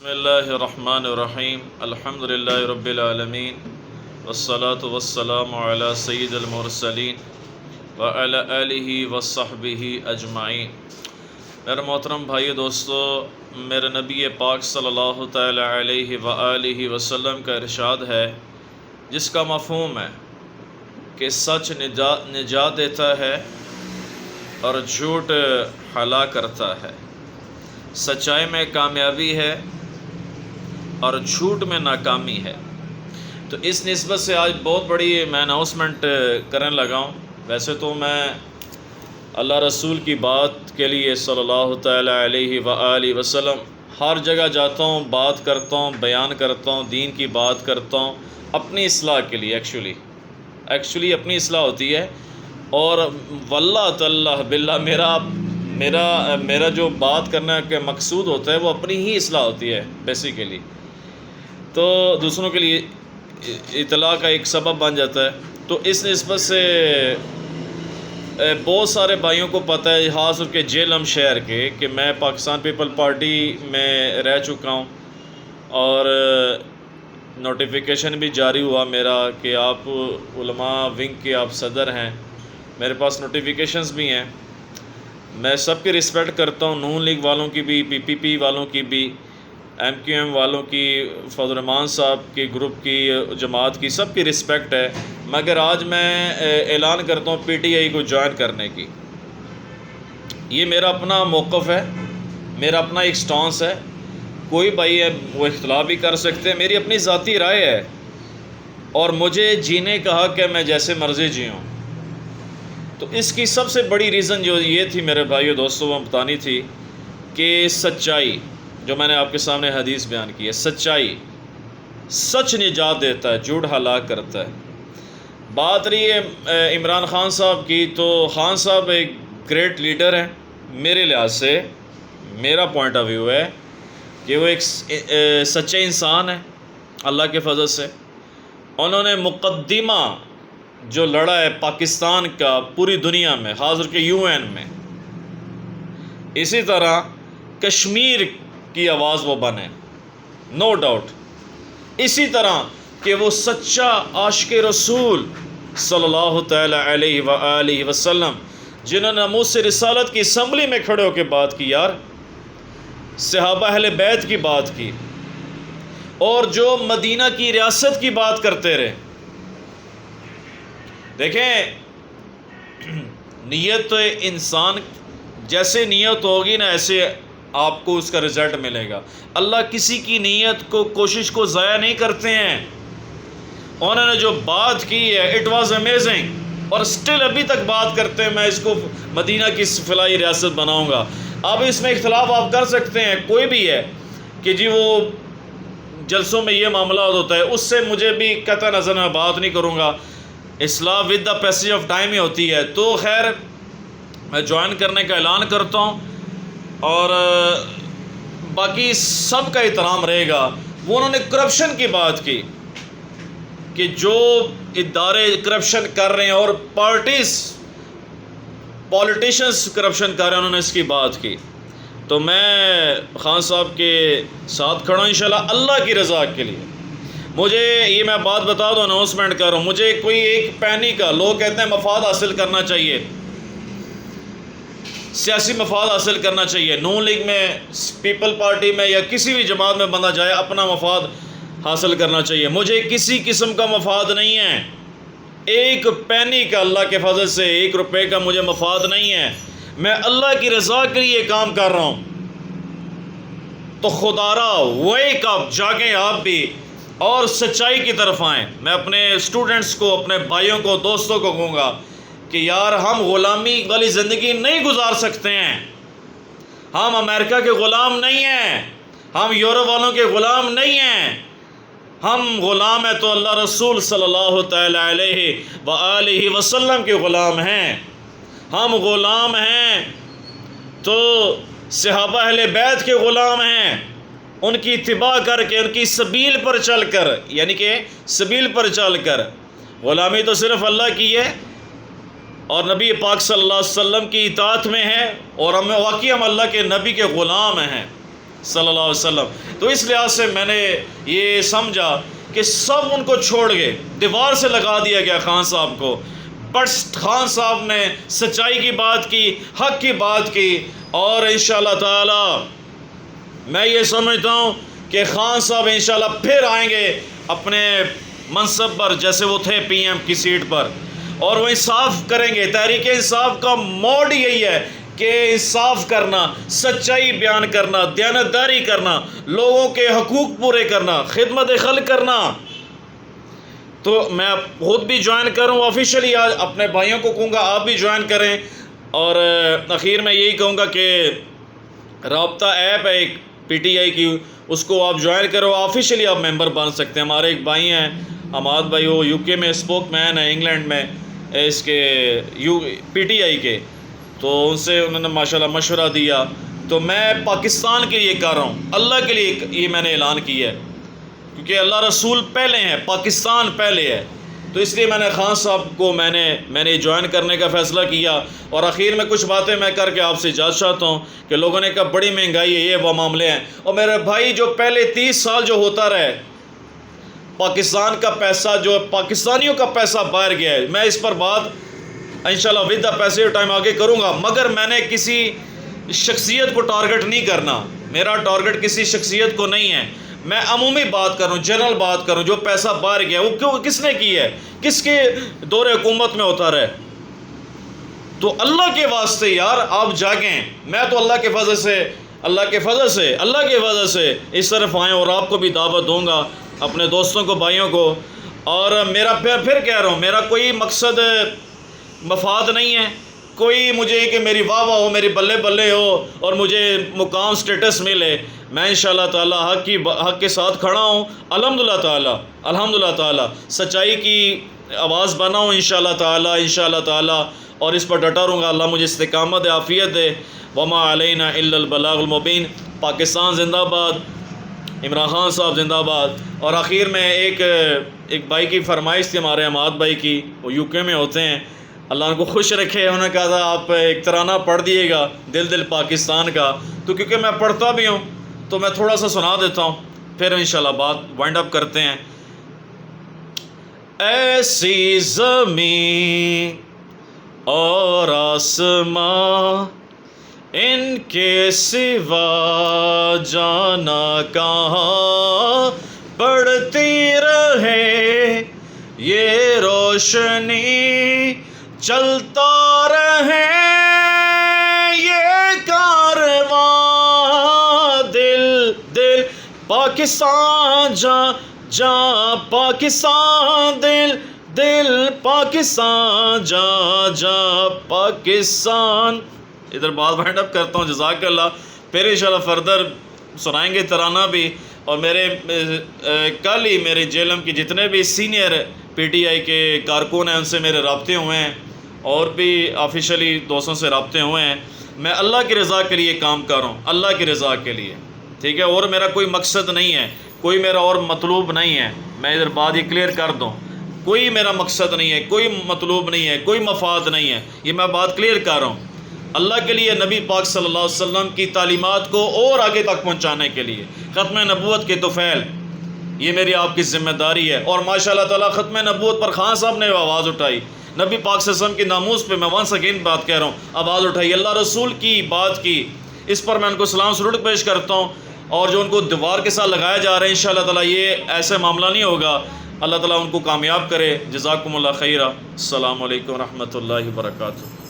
بسم اللہ الرحمن الرحیم الحمد للہ رب العالمین والصلاة والسلام علی سید المرسلین وعلی آلہ وصحبہ اجمعین۔ میرے محترم بھائی دوستو، میرے نبی پاک صلی اللہ تعالی علیہ وآلہ وسلم کا ارشاد ہے جس کا مفہوم ہے کہ سچ نجات دیتا ہے اور جھوٹ ہلاک کرتا ہے، سچائی میں کامیابی ہے اور جھوٹ میں ناکامی ہے۔ تو اس نسبت سے آج بہت بڑی میں اناؤنسمنٹ کرنے لگا ہوں۔ ویسے تو میں اللہ رسول کی بات کے لیے صلی اللہ تعالی علیہ وآلہ وسلم ہر جگہ جاتا ہوں، بات کرتا ہوں، بیان کرتا ہوں، دین کی بات کرتا ہوں اپنی اصلاح کے لیے۔ ایکچولی اپنی اصلاح ہوتی ہے، اور واللہ تعالیٰ باللہ میرا جو بات کرنے کا مقصود ہوتا ہے وہ اپنی ہی اصلاح ہوتی ہے بیسیکلی، تو دوسروں کے لیے اطلاع کا ایک سبب بن جاتا ہے۔ تو اس نسبت سے بہت سارے بھائیوں کو پتہ ہے، خاص طور کے جہلم شہر کے، کہ میں پاکستان پیپل پارٹی میں رہ چکا ہوں، اور نوٹیفیکیشن بھی جاری ہوا میرا کہ آپ علماء ونگ کے آپ صدر ہیں۔ میرے پاس نوٹیفیکیشنز بھی ہیں۔ میں سب کی رسپیکٹ کرتا ہوں، نون لیگ والوں کی بھی، PPP والوں کی بھی، MQM والوں کی، فضل الرحمان صاحب کی گروپ کی، جماعت کی، سب کی رسپیکٹ ہے، مگر آج میں اعلان کرتا ہوں PTI کو جوائن کرنے کی۔ یہ میرا اپنا موقف ہے، میرا اپنا ایک سٹانس ہے۔ کوئی بھائی ہے وہ اختلاف بھی کر سکتے ہیں، میری اپنی ذاتی رائے ہے، اور مجھے جینے کا حق ہے، میں جیسے مرضی جیوں۔ تو اس کی سب سے بڑی ریزن جو یہ تھی میرے بھائیو دوستوں، وہ بتانی تھی کہ سچائی، جو میں نے آپ کے سامنے حدیث بیان کی ہے، سچائی، سچ نجات دیتا ہے، جھوٹ ہلاک کرتا ہے۔ بات رہی ہے عمران خان صاحب کی، تو خان صاحب ایک گریٹ لیڈر ہیں میرے لحاظ سے، میرا پوائنٹ آف ویو ہے کہ وہ ایک سچے انسان ہیں اللہ کے فضل سے۔ انہوں نے مقدمہ جو لڑا ہے پاکستان کا پوری دنیا میں، خاص طور کے UN میں، اسی طرح کشمیر کی آواز وہ بنے، نو ڈاؤٹ۔ اسی طرح کہ وہ سچا عاشق رسول صلی اللہ تعالی علیہ وآلہ وسلم، جنہوں نے ناموس رسالت کی اسمبلی میں کھڑے ہو کے بات کی، یار صحابہ اہل بیت کی بات کی، اور جو مدینہ کی ریاست کی بات کرتے رہے۔ دیکھیں، نیت تو انسان جیسے نیت ہوگی نا، ایسے آپ کو اس کا رزلٹ ملے گا۔ اللہ کسی کی نیت کو، کوشش کو ضائع نہیں کرتے ہیں۔ انہوں نے جو بات کی ہے، اٹ واز امیزنگ، اور سٹل ابھی تک بات کرتے ہیں میں اس کو مدینہ کی فلاحی ریاست بناؤں گا۔ اب اس میں اختلاف آپ کر سکتے ہیں، کوئی بھی ہے کہ جی وہ جلسوں میں یہ معاملات ہوتا ہے، اس سے مجھے بھی قطع نظر میں بات نہیں کروں گا، اصلاح with the passage of time ہی ہوتی ہے۔ تو خیر، میں جوائن کرنے کا اعلان کرتا ہوں، اور باقی سب کا احترام رہے گا۔ وہ انہوں نے کرپشن کی بات کی کہ جو ادارے کرپشن کر رہے ہیں اور پولیٹیشنز کرپشن کر رہے ہیں، انہوں نے اس کی بات کی۔ تو میں خان صاحب کے ساتھ کھڑا ہوں انشاءاللہ اللہ کی رضا کے لیے۔ مجھے یہ میں بات بتا دوں، اناؤنسمنٹ کر رہا ہوں، مجھے کوئی ایک پینی کا، لوگ کہتے ہیں مفاد حاصل کرنا چاہیے، سیاسی مفاد حاصل کرنا چاہیے، نون لیگ میں، پیپل پارٹی میں، یا کسی بھی جماعت میں بندہ جائے اپنا مفاد حاصل کرنا چاہیے۔ مجھے کسی قسم کا مفاد نہیں ہے، ایک پینی کا، اللہ کے فضل سے 1 روپے کا مجھے مفاد نہیں ہے۔ میں اللہ کی رضا کے لیے کام کر رہا ہوں۔ تو خدا را ویک اپ، جاگیں آپ بھی اور سچائی کی طرف آئیں۔ میں اپنے اسٹوڈنٹس کو، اپنے بھائیوں کو، دوستوں کو کہوں گا کہ یار ہم غلامی والی زندگی نہیں گزار سکتے ہیں۔ ہم امریکہ کے غلام نہیں ہیں، ہم یورپ والوں کے غلام نہیں ہیں۔ ہم غلام ہیں تو اللہ رسول صلی اللہ تعالی علیہ وآلہ وسلم کے غلام ہیں۔ ہم غلام ہیں تو صحابہ اہل بیت کے غلام ہیں، ان کی اتباع کر کے، ان کی سبیل پر چل کر، یعنی کہ سبیل پر چل کر۔ غلامی تو صرف اللہ کی ہے، اور نبی پاک صلی اللہ علیہ وسلم کی اطاعت میں ہے، اور ہم واقعی ہم اللہ کے نبی کے غلام ہیں۔ صلی اللہ علیہ وسلم. تو اس لحاظ سے میں نے یہ سمجھا کہ سب ان کو چھوڑ گئے, دیوار سے لگا دیا گیا خان صاحب کو. بٹ خان صاحب نے سچائی کی بات کی, حق کی بات کی, اور انشاءاللہ تعالی میں یہ سمجھتا ہوں کہ خان صاحب انشاءاللہ پھر آئیں گے اپنے منصب پر جیسے وہ تھے پی ایم کی سیٹ پر, اور وہ انصاف کریں گے. تحریک انصاف کا موڈ یہی ہے کہ انصاف کرنا, سچائی بیان کرنا, دیانتداری کرنا, لوگوں کے حقوق پورے کرنا, خدمت خلق کرنا. تو میں خود بھی جوائن کروں آفیشلی, آج اپنے بھائیوں کو کہوں گا آپ بھی جوائن کریں. اور اخیر میں یہی کہوں گا کہ رابطہ ایپ ہے ایک پی ٹی آئی کی, اس کو آپ جوائن کرو, آفیشلی آپ ممبر بن سکتے ہیں. ہمارے ایک بھائی ہیں حماد بھائی, وہ یو کے میں اسپوک مین ہے, انگلینڈ میں اس کے پی ٹی آئی کے, تو ان سے انہوں نے ماشاءاللہ مشورہ دیا. تو میں پاکستان کے لیے کر رہا ہوں, اللہ کے لیے یہ میں نے اعلان کیا ہے, کیونکہ اللہ رسول پہلے ہیں, پاکستان پہلے ہے. تو اس لیے میں نے خان صاحب کو میں نے جوائن کرنے کا فیصلہ کیا. اور اخیر میں کچھ باتیں میں کر کے آپ سے اجازت چاہتا ہوں کہ لوگوں نے کہا بڑی مہنگائی ہے, یہ وہ معاملے ہیں. اور میرے بھائی جو پہلے 30 سال جو ہوتا رہے, پاکستان کا پیسہ جو پاکستانیوں کا پیسہ باہر گیا ہے, میں اس پر بات انشاءاللہ ود دا پیسے ٹائم آگے کروں گا. مگر میں نے کسی شخصیت کو ٹارگٹ نہیں کرنا, میرا ٹارگٹ کسی شخصیت کو نہیں ہے. میں عمومی بات کروں, جنرل بات کروں. جو پیسہ باہر گیا وہ کیوں, کس نے کی ہے, کس کے دور حکومت میں ہوتا رہے. تو اللہ کے واسطے یار آپ جاگیں. میں تو اللہ کے فضل سے اس طرف آئیں, اور آپ کو بھی دعوت دوں گا, اپنے دوستوں کو, بھائیوں کو. اور میرا پھر کہہ رہا ہوں, میرا کوئی مقصد مفاد نہیں ہے, کوئی مجھے کہ میری واہ واہ ہو, میری بلے بلے ہو, اور مجھے مقام سٹیٹس ملے. میں انشاءاللہ تعالی حق کے ساتھ کھڑا ہوں. الحمدللہ تعالی سچائی کی آواز بنا ہوں انشاءاللہ تعالی, اور اس پر ڈٹا رہوں گا. اللہ مجھے استقامت دے, عافیت دے. وما علینا الا البلاغ المبین. پاکستان زندہ باد, عمران خان صاحب زندہ باد. اور آخر میں ایک بھائی کی فرمائش تھی, ہمارے حماد بھائی کی, وہ یو کے میں ہوتے ہیں, اللہ ان کو خوش رکھے. انہوں نے کہا تھا آپ ایک ترانہ پڑھ دیے گا دل پاکستان کا. تو کیونکہ میں پڑھتا بھی ہوں تو میں تھوڑا سا سنا دیتا ہوں, پھر انشاءاللہ بات وائنڈ اپ کرتے ہیں. ایسی زمین اور آسماں, ان کے سوا جانا کہاں, بڑھتی رہے یہ روشنی, چلتا رہے یہ کارواں, دل پاکستان جا پاکستان, دل پاکستان جا پاکستان. ادھر بات وائنڈ اپ کرتا ہوں. جزاک اللہ. پھر انشاءاللہ فردر سنائیں گے ترانہ بھی. اور کل ہی میرے جیلم کی جتنے بھی سینئر پی ٹی آئی کے کارکن ہیں ان سے میرے رابطے ہوئے ہیں, اور بھی آفیشلی دوستوں سے رابطے ہوئے ہیں. میں اللہ کی رضا کے لیے کام کر رہا ہوں, اللہ کی رضا کے لیے, ٹھیک ہے. اور میرا کوئی مقصد نہیں ہے, کوئی میرا اور مطلوب نہیں ہے. میں ادھر بات یہ کلیئر کر دوں, کوئی میرا مقصد نہیں ہے, کوئی مطلوب نہیں ہے, کوئی مفاد نہیں ہے. یہ میں بات کلیئر کر رہا ہوں اللہ کے لیے, نبی پاک صلی اللہ علیہ وسلم کی تعلیمات کو اور آگے تک پہنچانے کے لیے. ختم نبوت کے توفیل یہ میری آپ کی ذمہ داری ہے. اور ماشاءاللہ تعالیٰ ختم نبوت پر خان صاحب نے آواز اٹھائی, نبی پاک صلی اللہ علیہ وسلم کی ناموس پہ میں ونس اگین بات کہہ رہا ہوں, آواز اٹھائی, اللہ رسول کی بات کی. اس پر میں ان کو سلام سرود پیش کرتا ہوں. اور جو ان کو دیوار کے ساتھ لگایا جا رہا ہے انشاءاللہ تعالیٰ یہ ایسے معاملہ نہیں ہوگا. اللہ تعالیٰ ان کو کامیاب کرے. جزاکم اللہ خیرہ. السلام علیکم ورحمۃ اللہ وبرکاتہ.